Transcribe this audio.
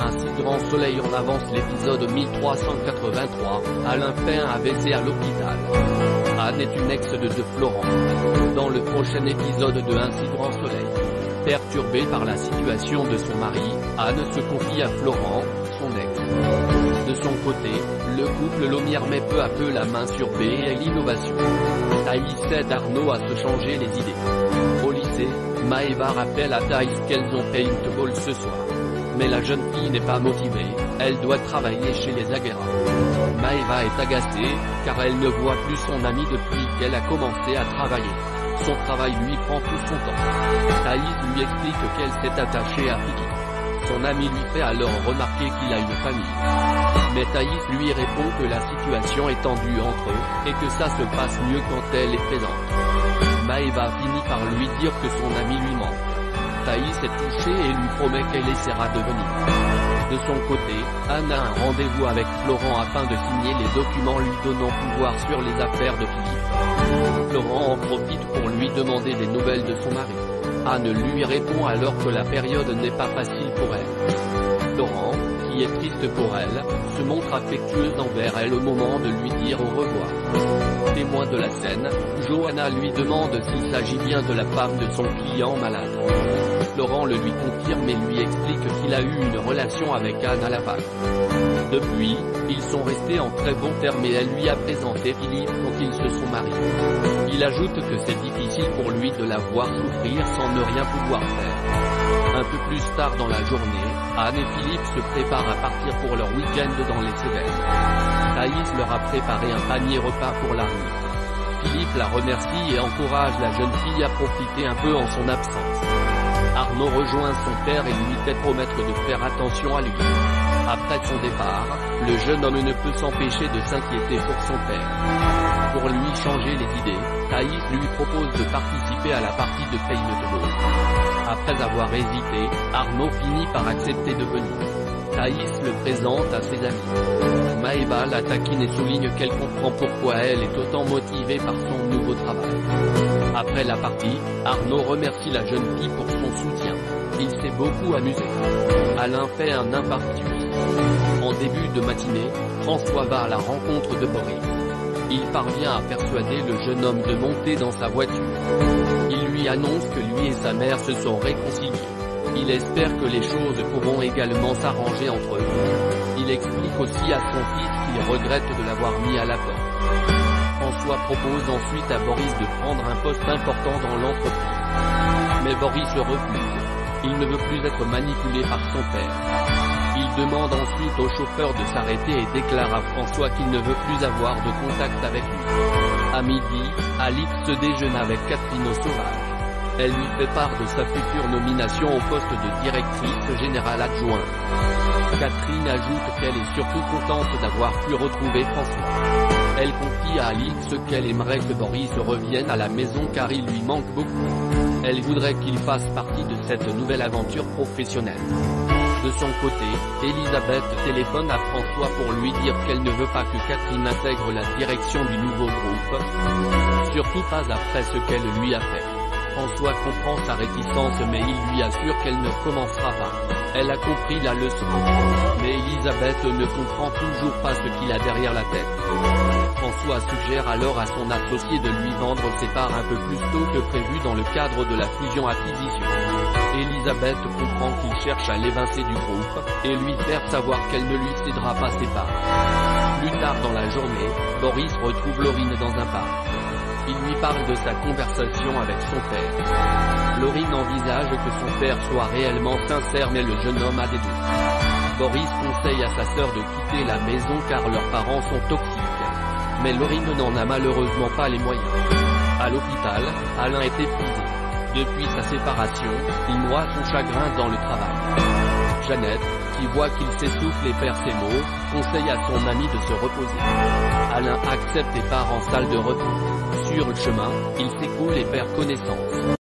Un si grand soleil en avance l'épisode 1383, Alain fait un AVC à l'hôpital. Anne est une ex de Florent. Dans le prochain épisode de Un si grand soleil. Perturbée par la situation de son mari, Anne se confie à Florent, son ex. De son côté, le couple Lomière met peu à peu la main sur B et l'innovation. Thaïs aide Arnaud à se changer les idées. Au lycée, Maëva rappelle à Thaïs qu'elles ont paintball ce soir. Mais la jeune fille n'est pas motivée, elle doit travailler chez les Aguera. Maëva est agacée, car elle ne voit plus son amie depuis qu'elle a commencé à travailler. Son travail lui prend tout son temps. Thaïs lui explique qu'elle s'est attachée à Kiki. Son ami lui fait alors remarquer qu'il a une famille. Mais Thaïs lui répond que la situation est tendue entre eux, et que ça se passe mieux quand elle est présente. Maëva finit par lui dire que son ami lui manque. Thaïs est touchée et lui promet qu'elle essaiera de venir. De son côté, Anne a un rendez-vous avec Florent afin de signer les documents lui donnant pouvoir sur les affaires de Philippe. Florent en profite pour lui demander des nouvelles de son mari. Anne lui répond alors que la période n'est pas facile pour elle. Florent, qui est triste pour elle, se montre affectueuse envers elle au moment de lui dire au revoir. Témoin de la scène, Johanna lui demande s'il s'agit bien de la femme de son client malade. Florent le lui confirme et lui explique qu'il a eu une relation avec Anne à la fac. Depuis, ils sont restés en très bons termes et elle lui a présenté Philippe quand ils se sont mariés. Il ajoute que c'est difficile pour lui de la voir souffrir sans ne rien pouvoir faire. Un peu plus tard dans la journée, Anne et Philippe se préparent à partir pour leur week-end dans les Cévennes. Thaïs leur a préparé un panier repas pour l'armée. Philippe la remercie et encourage la jeune fille à profiter un peu en son absence. Arnaud rejoint son père et lui fait promettre de faire attention à lui. Après son départ, le jeune homme ne peut s'empêcher de s'inquiéter pour son père. Pour lui changer les idées, Thaïs lui propose de participer à la partie de paintball. Après avoir hésité, Arnaud finit par accepter de venir. Thaïs le présente à ses amis. Maëva la taquine et souligne qu'elle comprend pourquoi elle est autant motivée par son nouveau travail. Après la partie, Arnaud remercie la jeune fille pour son soutien. Il s'est beaucoup amusé. Alain fait un infarctus. En début de matinée, François va à la rencontre de Boris. Il parvient à persuader le jeune homme de monter dans sa voiture. Il lui annonce que lui et sa mère se sont réconciliés. Il espère que les choses pourront également s'arranger entre eux. Il explique aussi à son fils qu'il regrette de l'avoir mis à la porte. François propose ensuite à Boris de prendre un poste important dans l'entreprise. Mais Boris refuse. Il ne veut plus être manipulé par son père. Il demande ensuite au chauffeur de s'arrêter et déclare à François qu'il ne veut plus avoir de contact avec lui. À midi, Alix se déjeune avec Catherine au sauvage. Elle lui fait part de sa future nomination au poste de directrice générale adjointe. Catherine ajoute qu'elle est surtout contente d'avoir pu retrouver François. Elle confie à Alix qu'elle aimerait que Boris revienne à la maison car il lui manque beaucoup. Elle voudrait qu'il fasse partie de cette nouvelle aventure professionnelle. De son côté, Elisabeth téléphone à François pour lui dire qu'elle ne veut pas que Catherine intègre la direction du nouveau groupe. Surtout pas après ce qu'elle lui a fait. François comprend sa réticence mais il lui assure qu'elle ne commencera pas. Elle a compris la leçon. Mais Elisabeth ne comprend toujours pas ce qu'il a derrière la tête. François suggère alors à son associé de lui vendre ses parts un peu plus tôt que prévu dans le cadre de la fusion-acquisition. Elisabeth comprend qu'il cherche à l'évincer du groupe, et lui faire savoir qu'elle ne lui cédera pas ses parts. Plus tard dans la journée, Boris retrouve Laurine dans un parc. Il lui parle de sa conversation avec son père. Laurine envisage que son père soit réellement sincère mais le jeune homme a des doutes. Boris conseille à sa sœur de quitter la maison car leurs parents sont toxiques. Mais Laurine n'en a malheureusement pas les moyens. À l'hôpital, Alain est épuisé. Depuis sa séparation, il noie son chagrin dans le travail. Jeannette, qui voit qu'il s'essouffle et perd ses mots, conseille à son ami de se reposer. Alain accepte et part en salle de repos. Sur le chemin, il s'écoule et perd connaissance.